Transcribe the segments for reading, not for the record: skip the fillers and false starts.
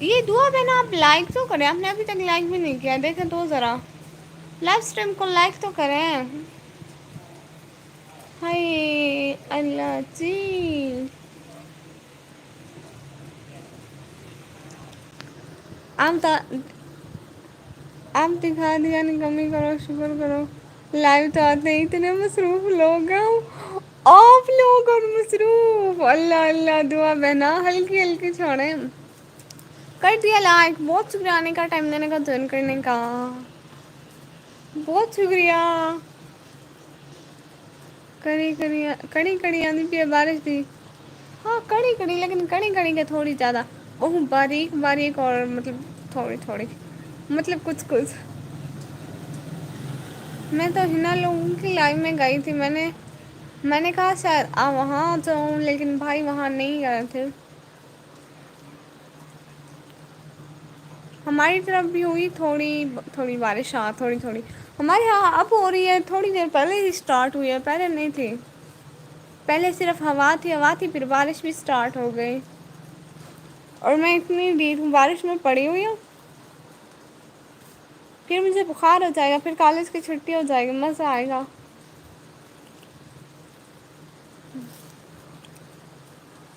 یہ دعا بہنا آپ لائک تو کریں، آپ نے ابھی تک لائک بھی نہیں کیا، دیکھیں تو ذرا لائف اسٹریم کو لائک تو کریں. ہائے اللہ جی. آپ دکھا دیا نہیں، کمی کرو، شکر کرو. لائو تو آتے ہی اتنے مصروف لوگ ہیں آپ لوگ اور مصروف. اللہ اللہ دعا بہنا ہلکی ہلکی چھوڑیں. کر دیا لائک، بہت شکریہ آنے کا، ٹائم دینے کا، جوائن کرنے کا. بہت شکریہ. کڑی کڑی آنی پی ہے بارش بھی. ہاں کڑی کڑی، لیکن کڑی کڑی کے تھوڑی زیادہ بہت باریک باریک اور مطلب تھوڑی تھوڑی مطلب کچھ کچھ. میں تو ہنا لوگوں کی لائف میں گئی تھی. میں نے کہا شاید وہاں جاؤں، لیکن بھائی وہاں نہیں گئے تھے. ہماری طرف بھی ہوئی تھوڑی تھوڑی بارش، ہاں تھوڑی تھوڑی. ہمارے یہاں اب ہو رہی ہے، تھوڑی دیر پہلے ہی اسٹارٹ ہوئی ہے، پہلے نہیں تھی. پہلے صرف ہوا تھی پھر بارش بھی اسٹارٹ ہو گئی. اور میں اتنی ڈیپ ہوں بارش میں پڑی ہوئی ہوں. پھر مجھے بخار ہو جائے گا، پھر کالج کی چھٹی ہو جائے گی، مزہ آئے گا.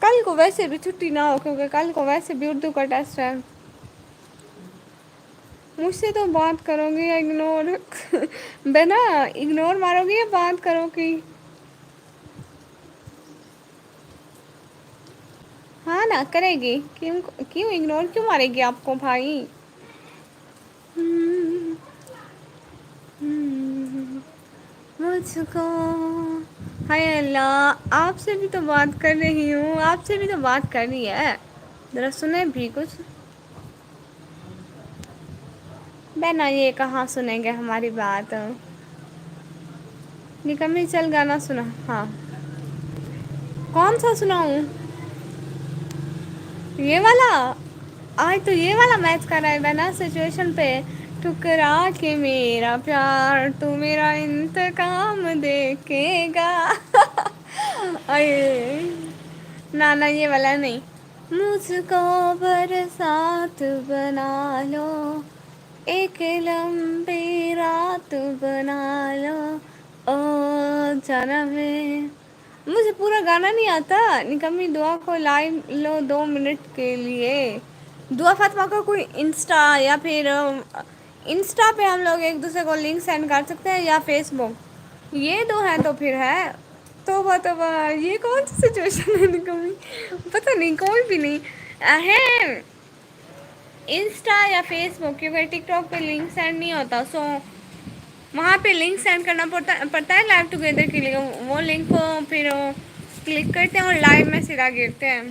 کل کو ویسے بھی چھٹی نہ ہو، کیونکہ کل کو ویسے بھی اردو کا ٹیسٹ ہے. مجھ سے تو بات کرو گی یا اگنور بہنا اگنور مارو گی یا بات کرو گی؟ ہاں نا کرے گی. کیوں اگنور کیوں مارے گی آپ کو بھائی؟ مجھ کو ہائے اللہ، آپ سے بھی تو بات کر رہی ہوں، آپ سے بھی تو بات کرنی ہے. ذرا سنیں بھی کچھ. بہنا یہ کہاں سنیں گے ہماری بات. نکمی چل گانا سنا. ہاں کون سا سناؤں؟ یہ والا. آج تو یہ والا میچ کر رہا ہے بہنا سچویشن پہ. ٹھکرا کے میرا پیار تو میرا انتقام دیکھے گا. نہ نہ یہ والا نہیں. مجھ کو برسات بنا لو، ایک لمبی رات بنا لو او جانم. مجھے پورا گانا نہیں آتا. نکمی دعا کو لائن لو 2 منٹ کے لیے. دعا فاطمہ کا کوئی انسٹا یا پھر انسٹا پہ ہم لوگ ایک دوسرے کو لنک سینڈ کر سکتے ہیں، یا فیس بک. یہ دو ہے تو پھر ہے. توبہ یہ کون سی سچویشن ہے نکمی؟ پتہ نہیں، کوئی بھی نہیں ہے. انسٹا یا فیس بک، کیونکہ ٹک ٹاک پہ لنک سینڈ نہیں ہوتا. وہاں پہ لنک سینڈ کرنا پڑتا ہے لائو ٹوگیدر کے لیے. وہ لنک کو پھر کلک کرتے ہیں اور لائیو میں سیدھا گرتے ہیں.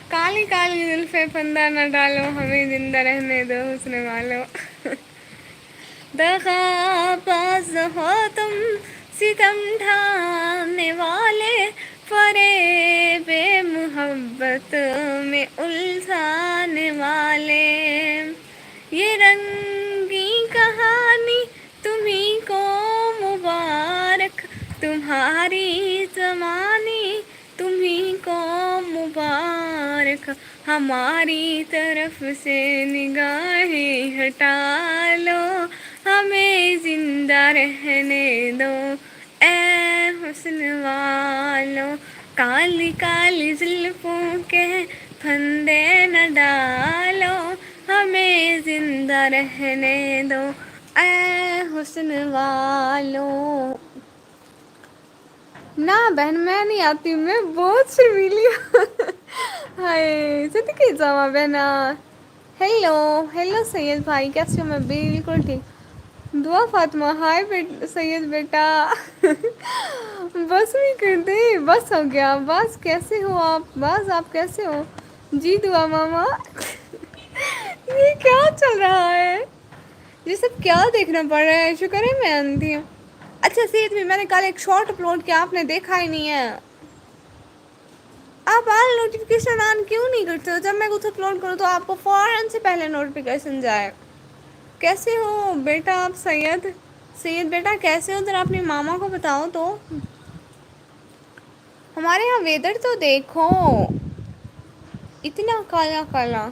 کالی کالی زلفیں پردہ نہ ڈالو، ہمیں زندہ رہنے دو حسن والو. دغاباز ہو تم، ستم ڈھانے والے، فریب محبت میں الجھانے والے. یہ رنگین کہانی تمہیں کو مبارک، تمہاری زمانی تمہیں کو مبارک. ہماری طرف سے نگاہیں ہٹا لو، ہمیں زندہ رہنے دو اے حسن والو. کالی کالی زلفوں کے پھندے نہ ڈالو، ہمیں زندہ رہنے دو اے حسن والو. نہ بہن میں نہیں آتی، میں بہت شرمیلی ہوں. ہائے صدقے جاواں بہنا. ہیلو ہیلو سید بھائی، کیسے ہو؟ میں بالکل ٹھیک. دعا فاطمہ ہائے سید بیٹا. بس بھی کر دے، بس ہو گیا بس. کیسے ہو آپ؟ بس آپ کیسے ہو؟ جی دعا ماما. یہ کیا چل رہا ہے؟ یہ سب کیا دیکھنا پڑ رہا ہے؟ شکر ہے میں اندھی ہوں. اچھا سید بھی میں نے کل ایک شارٹ اپلوڈ کیا، آپ نے دیکھا ہی نہیں ہے. آپ آل نوٹیفکیشن آن کیوں نہیں کرتے ہو؟ جب میں کچھ اپلوڈ کروں تو آپ کو فوراً سے پہلے نوٹیفیکیشن جائے. کیسے ہو بیٹا آپ سید؟ سید بیٹا کیسے ہو؟ ذرا اپنی ماما کو بتاؤ تو. ہمارے یہاں ویدر تو دیکھو، اتنا کالا کالا.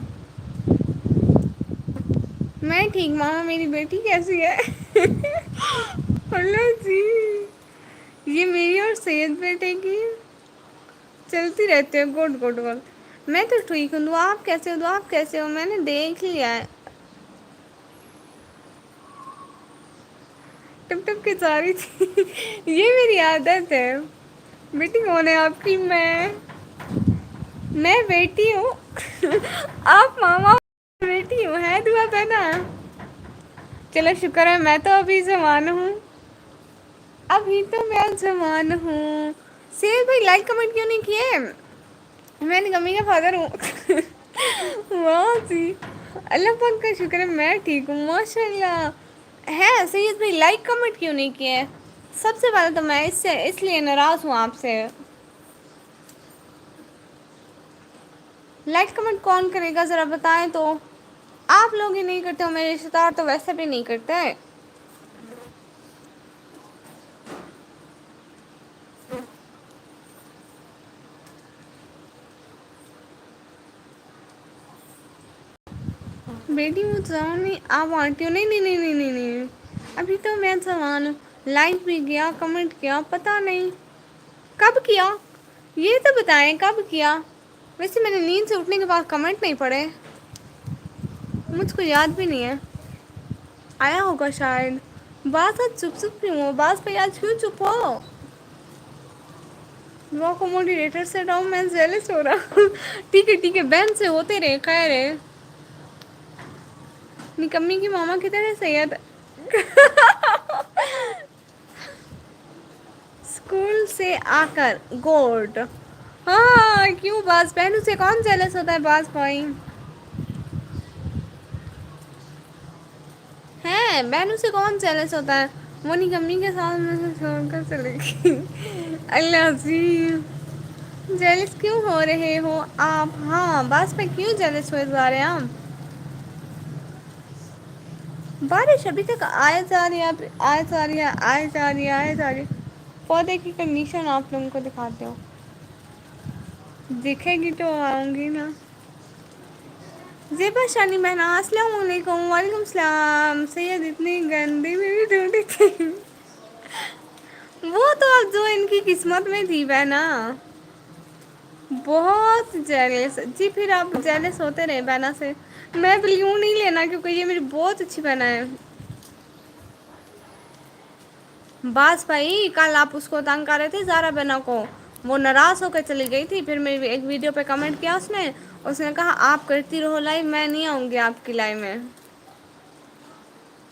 میں ٹھیک ماما میری بیٹی کیسی ہے؟ اللہ جی یہ میری اور سید بیٹے کی چلتی رہتی ہے گڈ گڈ گڈ میں تو ٹھیک ہوں دعا آپ کیسے ہو دعا آپ کیسے ہو میں نے دیکھ لیا ہے ٹپ ٹپ کی ساری تھی یہ میری عادت ہے بیٹی کون ہے آپ کی میں بیٹی ہوں آپ ماما بیٹی ہوں ہے دعا ہے نا چلو شکر ہے میں تو ابھی جوان ہوں ابھی تو میں جوان ہوں سیل بھائی لائک کمنٹ کیوں نہیں کیے میں نکمی کا فادر ہوں واہ جی اللہ پاک کا شکر ہے میں ٹھیک ہوں ماشاء اللہ ہے سید بھائی لائک کمنٹ کیوں نہیں کیے سب سے پہلے تو میں اس لیے ناراض ہوں آپ سے لائک کمنٹ کون کرے گا ذرا بتائیں تو آپ لوگ ہی نہیں کرتے ہو میرے رشتے دار تو ویسے بھی نہیں کرتے بیٹی وہ جوان نہیں آپ آنٹی ہو نہیں ابھی تو میں جوان ہوں لائک بھی کیا کمنٹ کیا پتہ نہیں کب کیا یہ تو بتائیں کب کیا ویسے میں نے نیند سے اٹھنے کے بعد کمنٹ نہیں پڑے مجھ کو یاد بھی نہیں ہے آیا ہوگا شاید بعض آج چپ چپ کیوں ہو بعض بھائی آج کیوں چپ ہو دعا کو موڈیریٹر سے ہٹاؤ میں جیلس ہو رہا ہوں ٹھیک ہے بہن سے ہوتے رہے خیر ہے نکمی کی ماما کی طرح سید اسکول سے آ کر گوڈ ہاں کیوں باز بہنوں سے کون جیلس ہوتا ہے باز بھائی ہیں بہنوں سے کون جیلس ہوتا ہے وہ نکمی کے ساتھ میں چھوڑ کر چلے گئی اللہ عظیم جیلس کیوں ہو رہے ہو آپ ہاں باز پہ کیوں جیلس ہوئے جا رہے ہیں آپ بارش ابھی تک آئے جا رہی ہے آئے جا رہی ہے آئے جا رہی ہے آئے جا رہی پودے کی کنڈیشن آپ لوگوں کو دکھاتے ہو دکھے گی تو آؤں گی نا زیبا شانی بہنا السلام علیکم وعلیکم السلام سید اتنی گندی میری ڈیوٹی تھی وہ تو اب جو ان کی قسمت میں تھی بہنا بہت جیلس جی پھر آپ جیلس ہوتے رہے بہنا سے میں بلیوں نہیں لینا کیونکہ یہ میری بہت اچھی بہنا ہے باز بھائی کل آپ اس کو تنگ کر رہے تھے زارا بہنا کو وہ ناراض ہو کر چلی گئی تھی پھر میری ایک ویڈیو پہ کمنٹ کیا اس نے کہا آپ کرتی رہو لائیو میں نہیں آؤں گی آپ کی لائیو میں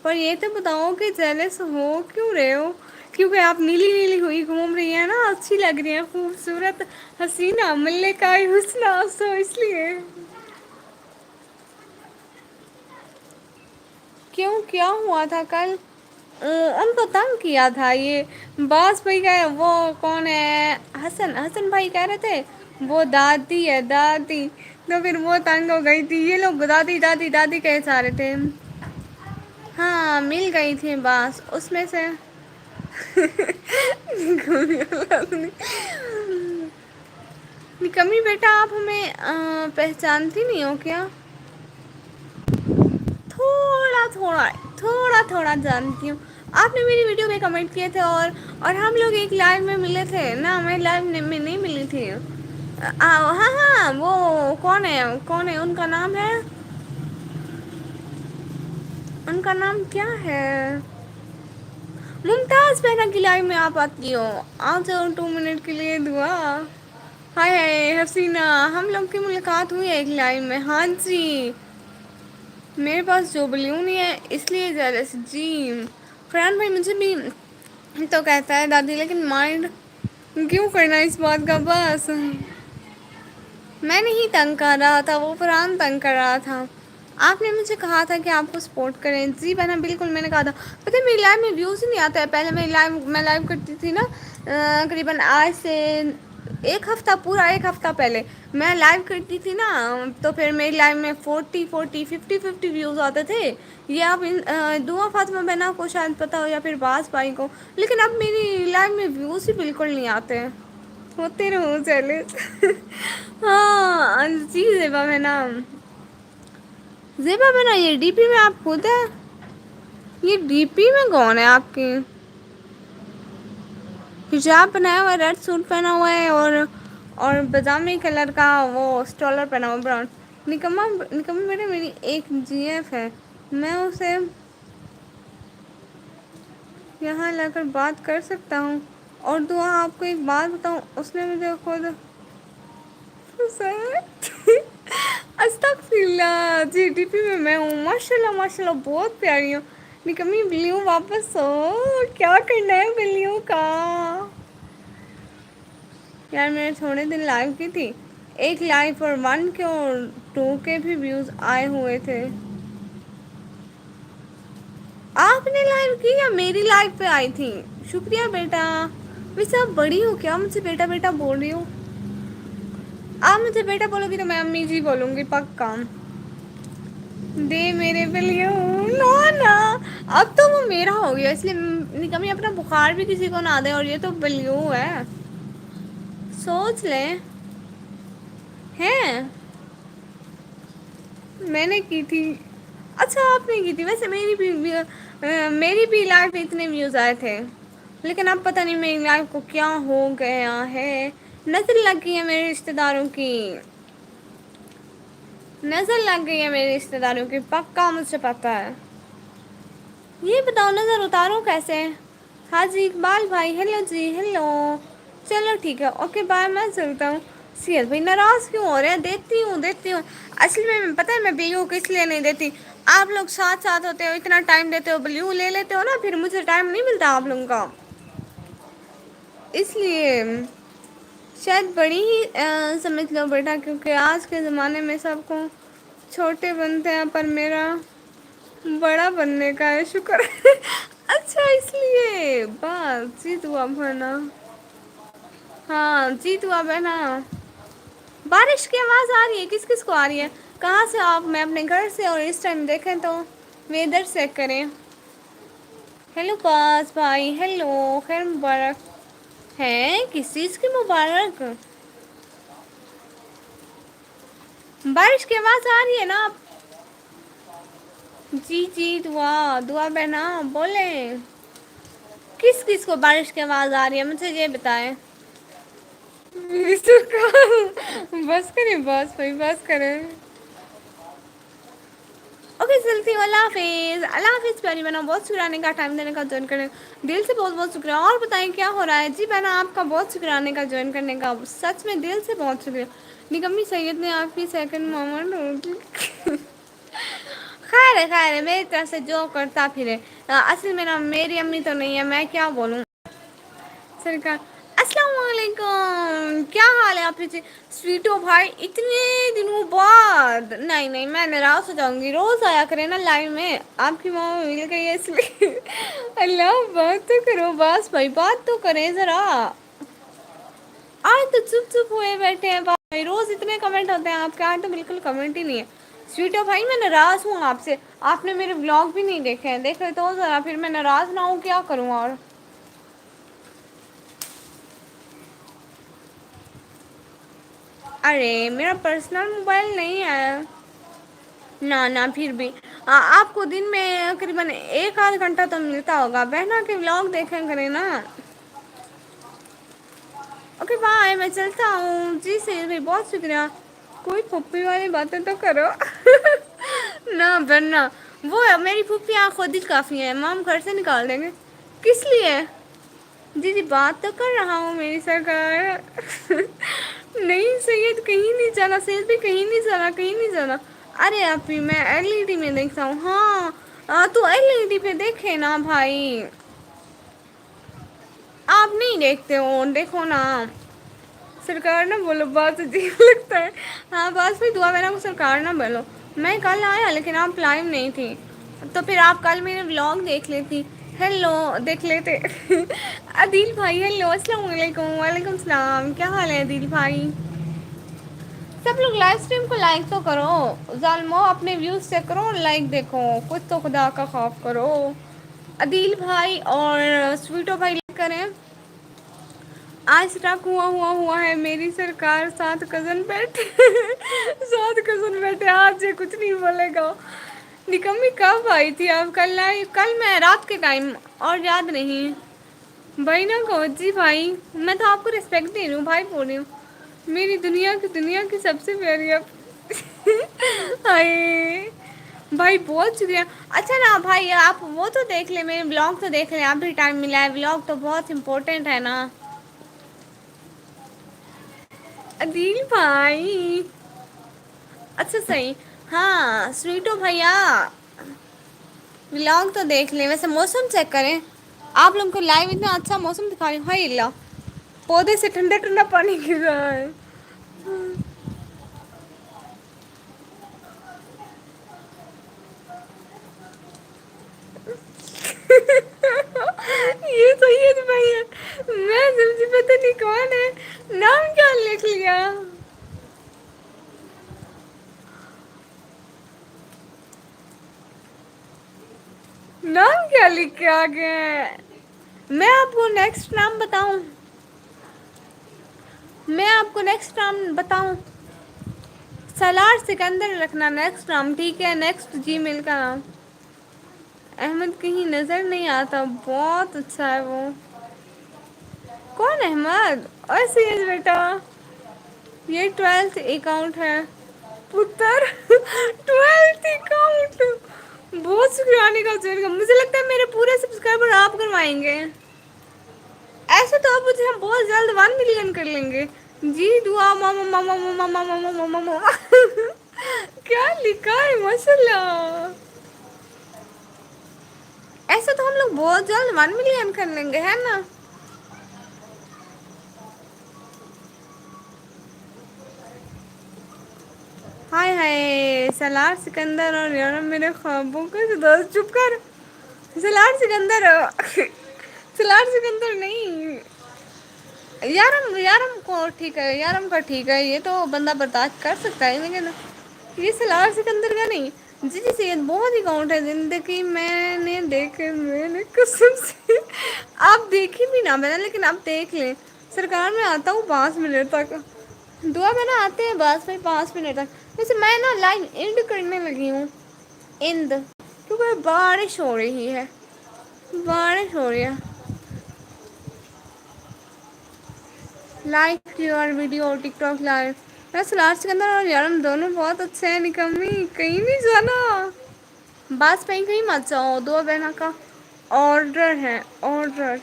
پر یہ تو بتاؤ کہ جیلس ہو کیوں رہے ہو کیونکہ آپ نیلی نیلی ہوئی گھوم رہی ہیں نا اچھی لگ رہی ہیں خوبصورت حسینہ ملکہ حسنی سو اس لیے کیوں کیا ہوا تھا کل ان کو تنگ کیا تھا یہ باز بھائی کا وہ کون ہے حسن بھائی کہہ رہے تھے وہ دادی ہے دادی تو پھر وہ تنگ ہو گئی تھی یہ لوگ دادی دادی دادی کہے جا رہے تھے ہاں مل گئی تھی بس اس میں سے نکمی بیٹا آپ ہمیں پہچانتی نہیں ہو کیا تھوڑا جانتی ہوں آپ نے میری ویڈیو میں کمنٹ کیے تھے اور ہم لوگ ایک لائو میں ملے تھے نا ہمیں لائو میں نہیں ملی تھی ہاں وہ کون ہے ان کا نام ہے ان کا نام کیا ہے ممتاز بہنا کی لائف میں آپ آتی ہو آ جاؤ 2 منٹ کے لیے دعا ہائے ہائے حسینہ ہم لوگ کی ملاقات ہوئی ہے ایک لائن میں ہاں جی میرے پاس جو بلیوں نہیں ہے اس لیے جیلس جی فرحان بھائی مجھے بھی تو کہتا ہے دادی لیکن مائنڈ کیوں کرنا اس بات کا بس میں نہیں تنگ کر رہا تھا وہ فرحان تنگ کر رہا تھا آپ نے مجھے کہا تھا کہ آپ کو سپورٹ کریں جی بہنا بالکل میں نے کہا تھا پتہ ہے میری لائف میں ویوز ہی نہیں آتا ہے پہلے میں لائیو کرتی تھی نا قریباً آج سے ایک ہفتہ پورا ایک ہفتہ پہلے میں لائیو کرتی تھی نا تو پھر میری لائف میں 40 50 ویوز آتے تھے یہ آپ دعا فاطمہ بہنا کو شاید پتا ہو یا پھر باز بھائی کو لیکن اب میری لائف میں ویوز ہی بالکل نہیں آتے ہیں ہوتے رہو جیلس ہاں جی زیبا بہنا زیبا بنا یہ ڈی پی میں آپ خود ہے؟ یہ ڈی پی میں کون ہے آپ کی؟ حجاب بنایا ہوا ہے، ریڈ سوٹ پہنا ہوا ہے اور بادامی کلر کا وہ اسٹولر پہنا ہوا براؤن۔ نکما نکما بیٹا میری ایک جی ایف ہے، میں اسے یہاں لا کر بات کر سکتا ہوں۔ اور دعا آپ کو ایک بات بتاؤں، اس نے مجھے خود استغفر اللہ، جی ڈی پی میں ہوں، ماشاء اللہ ماشاء اللہ بہت پیاری ہوں۔ نکمی بلیوں واپس ہو، کیا کرنا ہے بلیوں کا؟ یار میں نے تھوڑے دن لائیو کی تھی، ایک لائف اور 1 کے اور 2 کے بھی ویوز آئے ہوئے تھے۔ آپ نے لائیو کی یا میری لائیو پہ آئی تھی؟ شکریہ بیٹا۔ ویسے آپ بڑی ہو کیا مجھ سے بیٹا بیٹا بول رہی ہو؟ آپ مجھے بیٹا بولو گی تو میں امی جی بولوں گی پکا۔ دے میرے بلیوں نو نا، اب تو وہ میرا ہو گیا، اس لیے نکمی اپنا بخار بھی کسی کو نہ دے، اور یہ تو بلیوں ہے، سوچ لیں۔ ہیں میں نے کی تھی، اچھا آپ نے کی تھی، ویسے میری بھی لائف میں اتنے ویوز آئے تھے، لیکن اب پتہ نہیں میری لائف کو کیا ہو گیا ہے، نظر لگ گئی ہے میرے رشتہ داروں کی، نظر لگ گئی ہے میرے رشتہ داروں کی، پکا مجھے پتہ ہے۔ یہ بتاؤ نظر اتاروں کیسے؟ ہاں جی اقبال بھائی، ہیلو جی ہیلو، چلو ٹھیک ہے اوکے بائے، میں چلتا ہوں۔ سیت بھائی ناراض کیوں ہو رہے ہیں؟ دیتی ہوں، اصل میں پتہ ہے میں بلیو کو اس لیے نہیں دیتی، آپ لوگ ساتھ ساتھ ہوتے ہو، اتنا ٹائم دیتے ہو، بلیو لے لیتے ہو نا، پھر مجھے ٹائم نہیں ملتا آپ لوگوں کا، اس لیے شاید بڑی ہی سمجھ لو بیٹا، کیونکہ آج کے زمانے میں سب کو چھوٹے بنتے ہیں، پر میرا بڑا بننے کا ہے، شکر ہے۔ اچھا اس لیے بس جی دعا بنا، ہاں جی دعا بنا۔ بارش کی آواز آ رہی ہے، کس کس کو آ رہی ہے؟ کہاں سے آپ؟ میں اپنے گھر سے، اور اس ٹائم دیکھیں تو ویدر چیک کریں۔ ہیلو پاس بھائی، ہیلو، خیر مبارک ہیں، کس چیز کی مبارک؟ بارش کی آواز آ رہی ہے نا آپ؟ جی جی دعا دعا بہنا بولیں، کس کس کو بارش کی آواز آ رہی ہے مجھے یہ بتائیں۔ بس کریں بس بھائی بس کریں، اوکے چلتی ہوں، اللہ حافظ، اللہ حافظ پیاری بہنوں، بہت شکریہ آنے کا، ٹائم دینے کا، جوائن کرنے کا، دل سے بہت بہت شکریہ، اور بتائیں کیا ہو رہا ہے؟ جی بہنا آپ کا بہت شکریہ آنے کا، جوائن کرنے کا، سچ میں دل سے بہت شکریہ۔ نکمی سید نے آپ کی سیکنڈ مومنٹ ہوگی، خیر ہے میری طرف سے جو کرتا پھرے، اصل میں نا میری امی تو نہیں ہے، میں کیا بولوں سرکار۔ السلام علیکم، کیا حال ہے آپ جی؟ سویٹو بھائی اتنے دنوں بعد، نہیں میں ناراض ہو جاؤں گی، روز آیا کریں نا لائن میں، آپ کی ماما مل گئی ہے اس لیے، اللہ بات تو کرو، بس بھائی بات تو کریں ذرا، آج تو چپ چپ ہوئے بیٹھے ہیں بھائی، روز اتنے کمنٹ ہوتے ہیں آپ کے، آج تو بالکل کمنٹ ہی نہیں ہے۔ سویٹو بھائی میں ناراض ہوں آپ سے، آپ نے میرے بلاگ بھی نہیں دیکھے ہیں، دیکھے تو ذرا، پھر میں ناراض نہ ہوں کیا کروں اور؟ ارے میرا پرسنل موبائل نہیں ہے، نہ پھر بھی آپ کو دن میں تقریباً 1 آدھ گھنٹہ تو ملتا ہوگا، بہنا کے بلاگ دیکھا کریں نا۔ اوکے بائے، میں چلتا ہوں، جی سہیل بھائی بہت شکریہ، کوئی پھوپھی والی باتیں تو کرو، نہ بننا وہ میری پھوپھی خود ہی کافی ہے، ہم گھر سے نکال دیں گے، کس لیے؟ جی بات تو کر رہا ہوں میری سرکار، نہیں سید کہیں نہیں جانا، سید بھی کہیں نہیں جانا، ارے ابھی میں ایل ای ڈی میں دیکھتا ہوں، ہاں تو ایل ای ڈی پہ دیکھے نا بھائی، آپ نہیں دیکھتے ہو دیکھو نا، سرکار نہ بولو بہت عجیب لگتا ہے، ہاں بس بھی دعا میرا کو سرکار نہ بولو، میں کل آیا لیکن آپ لائیو نہیں تھی، تو پھر آپ کل میرے ولاگ دیکھ لیتی، ہیلو دیکھ لیتے، عدیل بھائی ہیلو، السلام علیکم، وعلیکم السلام، کیا حال ہے عدیل بھائی؟ سب لوگ لائیو اسٹریم کو لائک تو کرو، ظالمو اپنے ویوز چیک کرو اور لائک دیکھو، کچھ تو خدا کا خوف کرو، عدیل بھائی اور سویٹو بھائی لائک کریں، آج تک ہوا ہے میری سرکار، ساتھ کزن بیٹھے ساتھ کزن بیٹھے، آج یہ کچھ نہیں بولے گا۔ نکمی کب آئی تھی آپ؟ کل آئی؟ کل میں رات کے ٹائم، اور یاد نہیں بھائی نا کو جی بھائی، میں تو آپ کو رسپیکٹ دے رہی ہوں بھائی بول رہی ہوں، میری دنیا کی سب سے پیاری آپ ہائے بھائی بہت شکریہ۔ اچھا نا بھائی آپ وہ تو دیکھ لیں، میرے بلاگ تو دیکھ لیں، اب بھی ٹائم ملا ہے، بلاگ تو بہت امپورٹنٹ ہے نا۔ عدیل بھائی اچھا صحیح، ہاں سویٹو بھیا ولاگ تو دیکھ لیں، ویسے موسم چیک کریں، آپ لوگوں کو لائیو اتنا اچھا موسم دکھا رہی ہوں، ہائی اللہ پودے سے ٹھنڈا ٹھنڈا پانی گر رہا ہے۔ یہ سید بھائی ہے، میں سمجھی پتہ نہیں کون ہے، نام کیا لکھ لیا؟ نام کیا لکھ کے آ گئے ہیں؟ میں آپ کو نیکسٹ نام بتاؤں؟ میں آپ کو نیکسٹ نام بتاؤں؟ سالار سکندر رکھنا نیکسٹ نام، ٹھیک ہے؟ نیکسٹ جی میل کا نام۔ احمد کہیں نظر نہیں آتا، بہت اچھا ہے وہ۔ کون احمد؟ اور سید بیٹا یہ 12th اکاؤنٹ ہے پتر 12th اکاؤنٹ، بہت شکریہ آنے کا، مجھے لگتا ہے میرے پورے سبسکرائبر آپ کروائیں گے، ایسے تو اب مجھے ہم بہت جلد 1 ملین کر لیں گے۔ جی دعا ماما ماما ماما ماما ماما ماما کیا لکھا ہے ماشاء اللہ، ایسے تو ہم لوگ بہت جلد 1 ملین کر لیں گے ہے نا؟ ہائے ہائے سالار سکندر اور یارم میرے خوابوں کا دوست، چپ کر سالار سکندر سالار سکندر نہیں، یارم کو ٹھیک ہے، یارم کا ٹھیک ہے، یہ تو بندہ برداشت کر سکتا ہے لیکن یہ سالار سکندر کا نہیں۔ جی جی سید بہت اکاؤنٹ ہے زندگی میں نے دیکھے، میں نے قسم سے آپ دیکھی بھی نہ میں نے، لیکن آپ دیکھ لیں، سرکار میں آتا ہوں 5 منٹ تک، دعا میں نا آتے ہیں بس پھر 5 منٹ تک، ویسے میں نا لائن اینڈ کرنے لگی ہوں، ایند کیونکہ بارش ہو رہی ہے، بارش ہو رہی ہے۔ Like your video TikTok live, ویسے سالار سکندر اور یارم دونوں بہت اچھے ہیں، نکمی کہیں نہیں جانا، بس پہ کہیں مت جاؤ، دعا بہنا کا آرڈر ہے آرڈر۔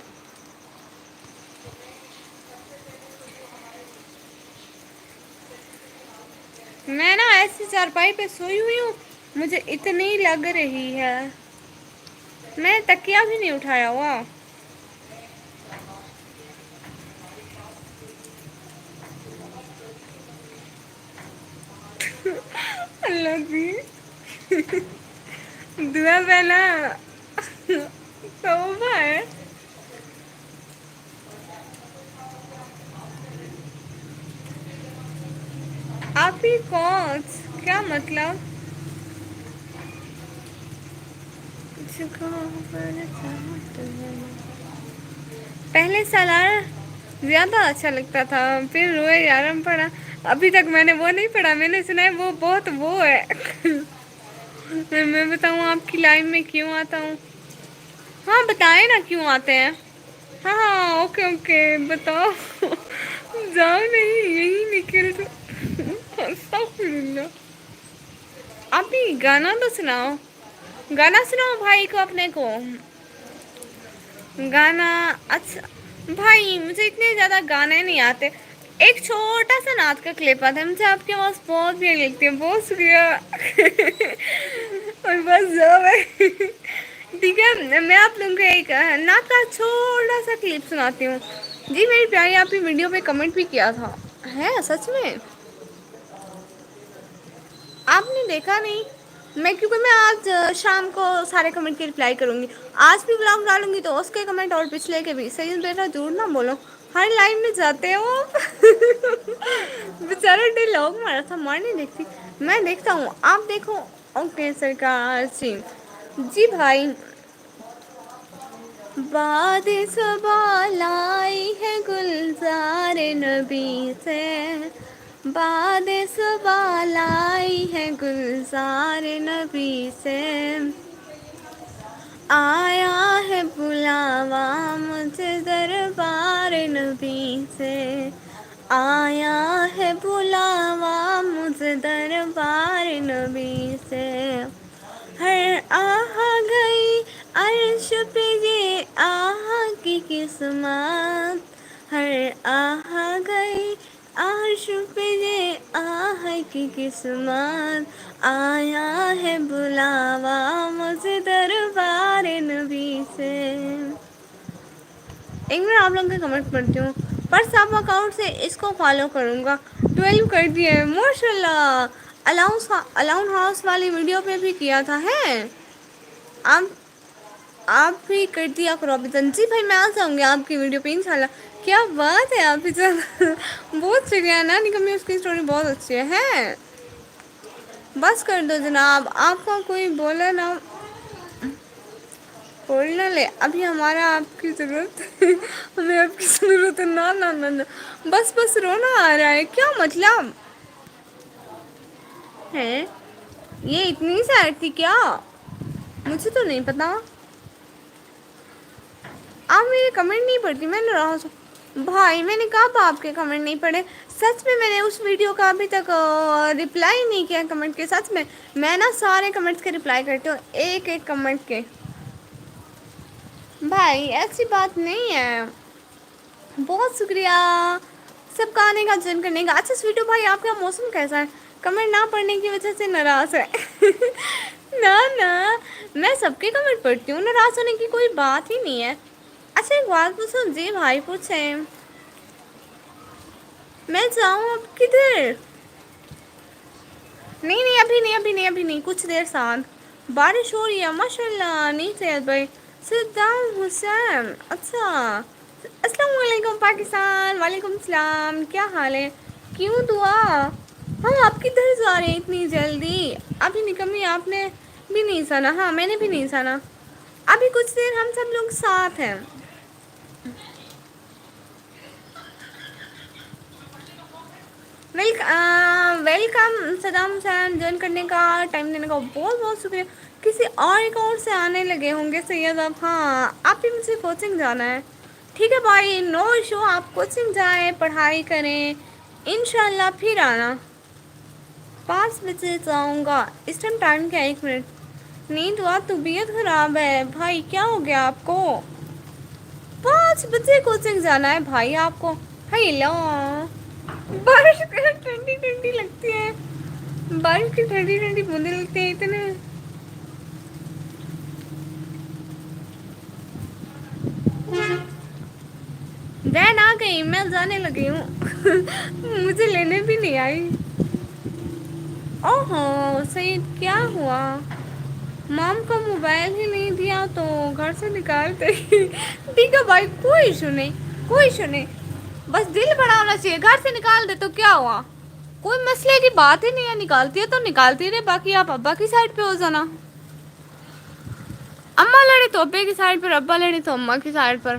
میں نا ایسی چارپائی پہ سوئی ہوئی ہوں، مجھے اتنی لگ رہی ہے، میں تکیا بھی نہیں اٹھایا ہوا، اللہ کی دعا بہنا توبہ ہے، آپ ہی کون کیا مطلب؟ پہلے سالار زیادہ اچھا لگتا تھا، پھر روئے یارم پڑا، ابھی تک میں نے وہ نہیں پڑھا، میں نے سنا ہے وہ بہت وہ ہے میں بتاؤں آپ کی لائن میں کیوں آتا ہوں؟ ہاں بتائیں نا کیوں آتے ہیں؟ ہاں ہاں اوکے اوکے بتاؤ جاؤ نہیں یہی نکل تو استغفراللہ، ابھی گانا تو سناؤ، گانا سناؤ بھائی کو اپنے کو، گانا اچھا بھائی مجھے اتنے زیادہ گانے نہیں آتے، ایک چھوٹا سا نعت کا کلپ آتا ہے، مجھے آپ کی آواز بہت پیاری لگتی ہے، بہت شکریہ اور بس جاؤ ٹھیک ہے، میں آپ لوگوں کو ایک نعت کا چھوٹا سا کلپ سناتی ہوں، جی میری پیاری آپ کی ویڈیو پہ کمنٹ بھی کیا تھا، ہے سچ میں آپ نے دیکھا نہیں؟ میں کیونکہ میں آج شام کو سارے کمنٹ کی رپلائی کروں گی، آج بھی بلاگ ڈالوں گی تو اس کے کمنٹ اور پچھلے کے بھی، سید بیٹا جھوٹ نہ بولو، ہر لائن میں جاتے ہو بیچارہ ڈیلاگ مارا تھا، مار نہیں دیکھتی، میں دیکھتا ہوں آپ دیکھو، اوکے سرکار جی جی بھائی باد صبا لائی ہے گلزار نبی سے، باد صبا لائی ہے گلزار نبی سے، آیا ہے بلاوا مجھے دربار نبی سے، آیا ہے بلاوا مجھے دربار نبی سے، ہر آہ گئی عرش پہ یہ آہ کی قسمت، ہر آہ گئی عرش پہ یہ آہ کی قسمت، آیا ہے بلاوا مجھے دربار نبی سے۔ ایک منٹ آپ لوگوں کے کمنٹ پڑھتی ہوں۔ پر سب اکاؤنٹ سے اس کو فالو کروں گا، 12 کر دیے ماشاء اللہ۔ الاؤن ہاؤس والی ویڈیو پہ بھی کیا تھا ہے، آپ بھی کر دیا کرو ابھی تنظیم بھائی، میں آ جاؤں گی آپ کی ویڈیو پہ انشاءاللہ۔ کیا بات ہے آپ ہی بہت شکریہ نا نکمی، اس کی اسٹوری بہت اچھی ہے۔ بس کر دو جناب، آپ کا کوئی بولا نا بولنا لے، ابھی ہمارا آپ کی ضرورت ہے، ہمیں آپ کی ضرورت ہے، نا نا نا نا، بس رونا آ رہا ہے، کیا مطلب ہے؟ یہ اتنی سیڈ تھی کیا؟ مجھے تو نہیں پتا، آپ میرے کمنٹ نہیں پڑھتی، میں ناراض ہوں بھائی، میں نے کہا آپ کے کمنٹ نہیں پڑھے، سچ میں نے اس ویڈیو کا ابھی تک رپلائی نہیں کیا کمنٹ کے، سچ میں نا سارے کمنٹس کے رپلائی کرتی ہوں، ایک ایک کمنٹ کے۔ بھائی ایسی بات نہیں ہے، بہت شکریہ سب کا آنے کا، جوائن کرنے کا۔ اچھا سویٹو بھائی آپ کا موسم کیسا ہے؟ کمنٹ نہ پڑھنے کی وجہ سے ناراض ہے؟ نہ میں سب کے کمنٹ پڑھتی ہوں، ناراض ہونے کی کوئی بات ہی نہیں ہے۔ اچھا ایک بات پوچھو؟ جی بھائی پوچھیں۔ میں جاؤں اب کدھر؟ نہیں ابھی نہیں، کچھ دیر ساتھ بارش ہو رہی ہے ماشاء اللہ، نہیں سید بھائی صدام حسین، اچھا السلام علیکم پاکستان، وعلیکم السلام، کیا حال ہے؟ کیوں دعا؟ ہم آپ کدھر جا رہے ہیں اتنی جلدی؟ ابھی نکمی آپ نے بھی نہیں سنا، ہاں میں نے بھی نہیں سنا، ابھی کچھ دیر ہم سب لوگ ساتھ ہیں۔ ویلکم صدام حسین، جوائن کرنے کا، ٹائم دینے کا بہت بہت شکریہ۔ کسی اور اکاؤنٹ سے آنے لگے ہوں گے سید اب، ہاں آپ بھی مجھے کوچنگ جانا ہے، ٹھیک ہے بھائی نو ایشو، آپ کوچنگ جائیں پڑھائی کریں، انشاءاللہ پھر آنا۔ 5 بجے جاؤں گا، اس ٹائم کیا 1 منٹ؟ نیند ہوا، طبیعت خراب ہے بھائی، کیا ہو گیا آپ کو؟ 5 بجے کوچنگ جانا ہے بھائی آپ کو؟ ہیلو، بارش ٹھنڈی ٹھنڈی لگتی ہے، بارش کی ٹھنڈی ٹھنڈی بوندیں لگتی ہیں اتنے۔ بہن آ گئی، میں جانے لگی ہوں، مجھے لینے بھی نہیں آئی۔ اوہو سعید کیا ہوا؟ مام کو موبائل ہی نہیں دیا تو گھر سے نکالتے ہی، ٹھیک ہے بھائی کوئی ایشو نہیں، کوئی ایشو نہیں، بس دل بڑا ہونا چاہیے، گھر سے نکال دے تو کیا ہوا، کوئی مسئلے کی بات ہی نہیں ہے، نکالتی ہے تو نکالتی رہے، باقی آپ ابا کی سائڈ پہ ہو جانا۔ اماں لڑے تو ابے کی سائڈ پر، ابا لڑے تو اماں کی سائڈ پر،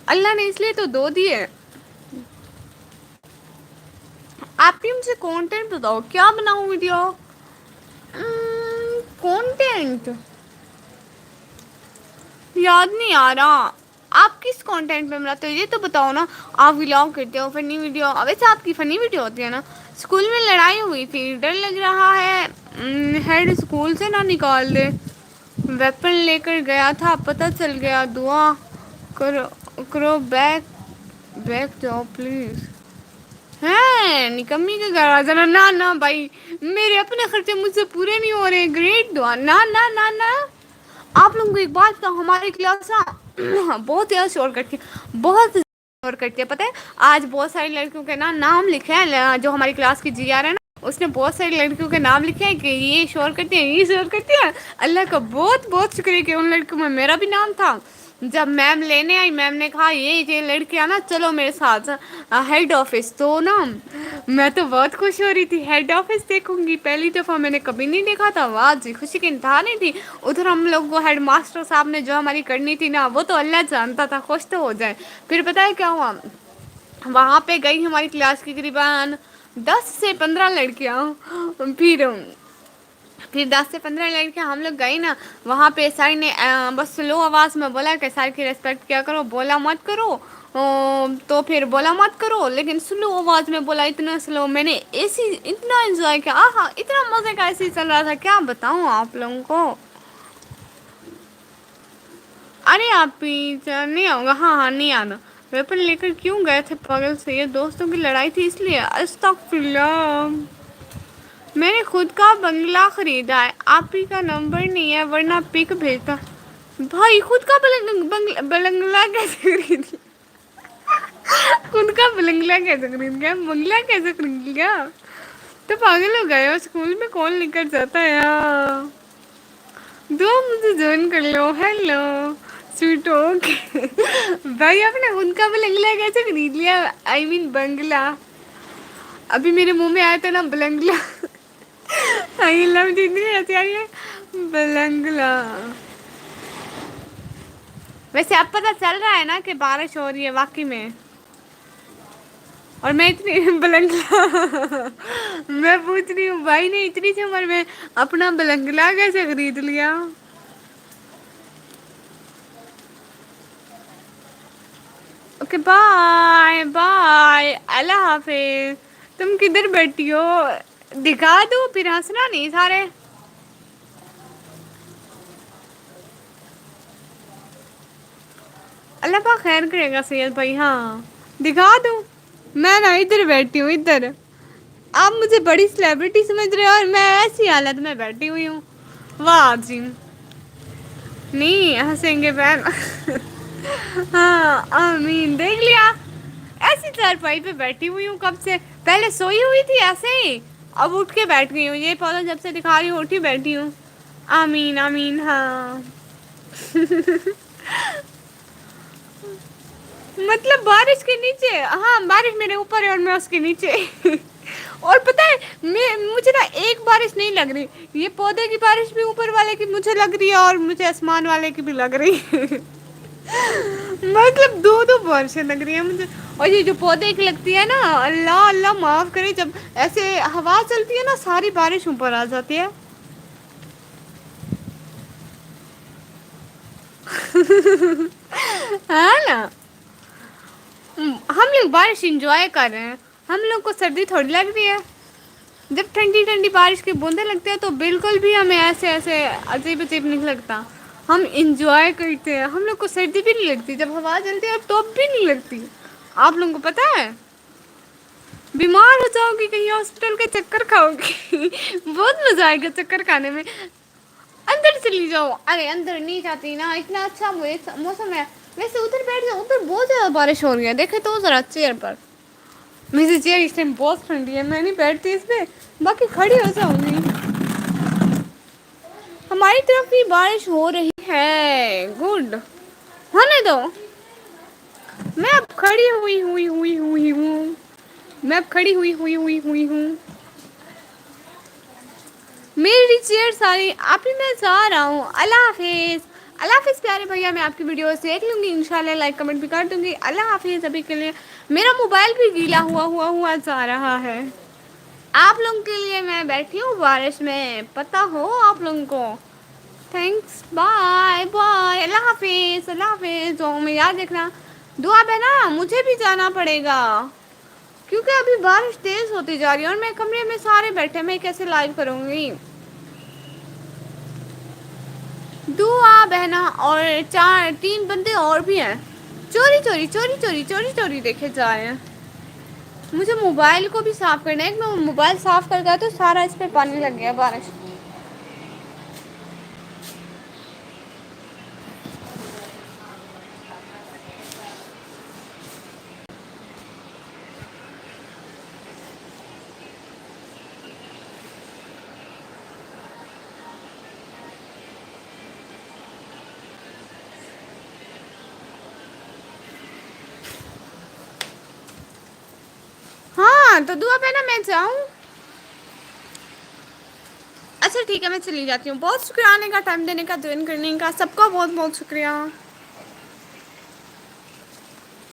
اللہ نے اس لیے تو دو دیے۔ آپ بھی مجھے کانٹینٹ بتاؤ، کیا بناؤں ویڈیو؟ کانٹینٹ یاد نہیں آ رہا، آپ کس کانٹینٹ پہ بناتے ہو یہ تو بتاؤ نا، آپ ولاگ کرتے ہو، فنی ویڈیو، ویسے آپ کی فنی ویڈیو ہوتی ہے نا۔ اسکول میں لڑائی ہوئی تھی، ڈر لگ رہا ہے ہیڈ اسکول سے نہ نکال دے، ویپن لے کر گیا تھا پتہ چل گیا، دعا کرو بیک جاؤ پلیز۔ ہیں نکمی کے گھر آ جانا، نہ بھائی میرے اپنے خرچے مجھ سے پورے نہیں ہو رہے، گریٹ دعا، نہ آپ لوگوں کو ایک بات بتاؤں، ہماری کلاس بہت زیادہ شور کرتی ہے، بہت شور کرتی ہے، پتہ ہے آج بہت ساری لڑکیوں کے نام لکھے ہیں، جو ہماری کلاس کی جی آر ہے نا، اس نے بہت ساری لڑکیوں کے نام لکھے ہیں کہ یہ شور کرتی ہیں، یہ شور کرتی ہیں، اللہ کا بہت بہت شکریہ کہ ان لڑکیوں میں میرا بھی نام تھا، جب میم لینے آئی میم نے کہا یہ لڑکیاں نا چلو میرے ساتھ ہیڈ آفس، تو نا میں تو بہت خوش ہو رہی تھی، ہیڈ آفس دیکھوں گی، پہلی دفعہ میں نے کبھی نہیں دیکھا تھا، واہ جی خوشی کی انتہا نہیں تھی۔ ادھر ہم لوگ کو ہیڈ ماسٹر صاحب نے جو ہماری کرنی تھی نا وہ تو اللہ جانتا تھا، خوش تو ہو جائے۔ پھر پتہ ہے کیا ہوا، وہاں پہ گئی ہماری کلاس کی قریباً 10 سے 15 لڑکیاں، پھر 10 سے 15 لڑکیاں ہم لوگ گئی نا، وہاں پہ سر نے بس سلو آواز میں بولا کہ سر کی ریسپیکٹ کیا کرو، بولا مت کرو، تو پھر بولا مت کرو، لیکن سلو آواز میں بولا، اتنا سلو، میں نے اے سی اتنا انجوائے کیا، آہا اتنا مزے کا اے سی چل رہا تھا کیا بتاؤں آپ لوگوں کو۔ ارے آپ نہیں آؤں گا، ہاں ہاں نہیں آنا۔ ویپن لے کر کیوں گئے تھے پاگل سے، یہ دوستوں کی لڑائی تھی اس لیے، استغفر اللہ۔ میں نے خود کا بنگلہ خریدا ہے، آپ ہی کا نمبر نہیں ہے ورنہ پک بھیجتا۔ بھائی خود کا بنگلہ کیسے خرید لیا، خود کا بنگلہ کیسے خرید گیا، بنگلہ کیسے خرید گیا، تو پاگل ہو گئے ہو، اسکول میں کون لے کر جاتا ہے یار۔ دو مجھے جوائن کر لو، ہیلو سویٹ اوکے۔ بھائی آپ نے خود کا بنگلہ کیسے خرید لیا، آئی مین بنگلہ، ابھی میرے منہ میں آیا تھا نا بلنگلہ، اللہ مجھے اتنی ہنسی آ رہی ہے، بلنگلہ۔ ویسے اب پتہ چل رہا ہے نا کہ بارش ہو رہی ہے واقعی میں، اور میں اتنی بلنگلہ، میں پوچھ رہی ہوں بھائی نے اتنی سی عمر میں اپنا بلنگلہ کیسے خرید لیا۔ اوکے بائے بائے، اللہ حافظ۔ تم کدھر بیٹھی ہو، دکھا دوں پھر ہنسنا نہیں سارے۔ اللہ پاک خیر کرے گا سید بھائی، ہاں دکھا دوں، میں نا ادھر بیٹھی ہوں ادھر، آپ مجھے بڑی سیلیبریٹی سمجھ رہے ہو اور میں ایسی حالت میں بیٹھی ہوئی ہوں، واہ جی، نہیں ہنسیں گے بہن، ہاں آمین، دیکھ لیا، ایسی چارپائی پہ بیٹھی ہوئی ہوں کب سے، پہلے سوئی ہوئی تھی ایسے ہی، اب اٹھ کے بیٹھ گئی ہوں، یہ پودا جب سے دکھا رہی ہوں اٹھی بیٹھی ہوں، آمین آمین ہاں۔ مطلب بارش کے نیچے، ہاں بارش میرے اوپر ہے اور میں اس کے نیچے، اور پتہ ہے مجھے نا ایک بارش نہیں لگ رہی، یہ پودے کی بارش بھی اوپر والے کی مجھے لگ رہی ہے اور مجھے آسمان والے کی بھی لگ رہی ہے، مطلب دو دو بارشیں لگ رہی ہیں مجھے، اور یہ جو پودے کی لگتی ہے نا، اللہ اللہ معاف کرے، جب ایسے ہوا چلتی ہے نا ساری بارش اوپر آ جاتی ہے، ہے نا، ہم لوگ بارش انجوائے کر رہے ہیں، ہم لوگ کو سردی تھوڑی لگ رہی ہے، جب ٹھنڈی ٹھنڈی بارش کی بوندیں لگتی ہیں تو بالکل بھی ہمیں ایسے ایسے عجیب عجیب نہیں لگتا، ہم انجوائے کرتے ہیں، ہم لوگ کو سردی بھی نہیں لگتی، جب ہوا چلتی ہے تو بھی نہیں لگتی، آپ لوگوں کو پتہ ہے، بیمار ہو جاؤ گی کہیں ہاسپٹل کے چکر کھاؤ گی، بہت مزہ آئے گا چکر کھانے میں، اندر چلی جاؤ، ارے اندر نہیں جاتی نا، اتنا اچھا موسم ہے، ویسے ادھر بیٹھ جاؤ، ادھر بہت زیادہ بارش ہو رہی ہے، دیکھے تو ذرا چیئر پر، میری چیئر اس ٹائم بہت ٹھنڈی ہے، میں نہیں بیٹھتی اس پہ، باقی کھڑی ہو جاؤں گی، ہماری طرف بھی بارش ہو رہی ہے، گڈ، ہونے دو، میں اب کھڑی ہوئی ہوں، میں اب کھڑی ہوئی ہوں، میری چیئر ساری آپ ہی میں جا رہا ہوں، اللہ حافظ، اللہ حافظ پیارے بھیا، میں آپ کی ویڈیوز دیکھ لوں گی انشاءاللہ، لائک کمنٹ بھی کر دوں گی، اللہ حافظ ابھی کے لیے، میرا موبائل بھی گیلا ہوا جا رہا ہے، آپ لوگوں کے لیے میں بیٹھی ہوں بارش میں، پتہ ہو آپ لوگوں کو، تھینکس بائے بائے، اللہ حافظ اللہ حافظ، دعاؤں میں یاد رکھنا، دعا ہے نا مجھے بھی جانا پڑے گا، کیونکہ ابھی بارش تیز ہوتی جا رہی ہے اور میں کمرے میں سارے بیٹھے، میں کیسے لائیو کروں گی، دعا بہنا اور 3 بندے اور بھی ہیں، چوری دیکھے جا رہے ہیں، مجھے موبائل کو بھی صاف کرنا ہے، میں موبائل صاف کر گیا تو سارا اس پہ پانی لگ گیا بارش، تو دعا پہ نا میں جاؤں. اچھا ٹھیک ہے میں چلی جاتی ہوں. بہت شکریہ آنے کا, ٹائم دینے کا, جوائن کرنے کا, سب کا بہت بہت شکریہ.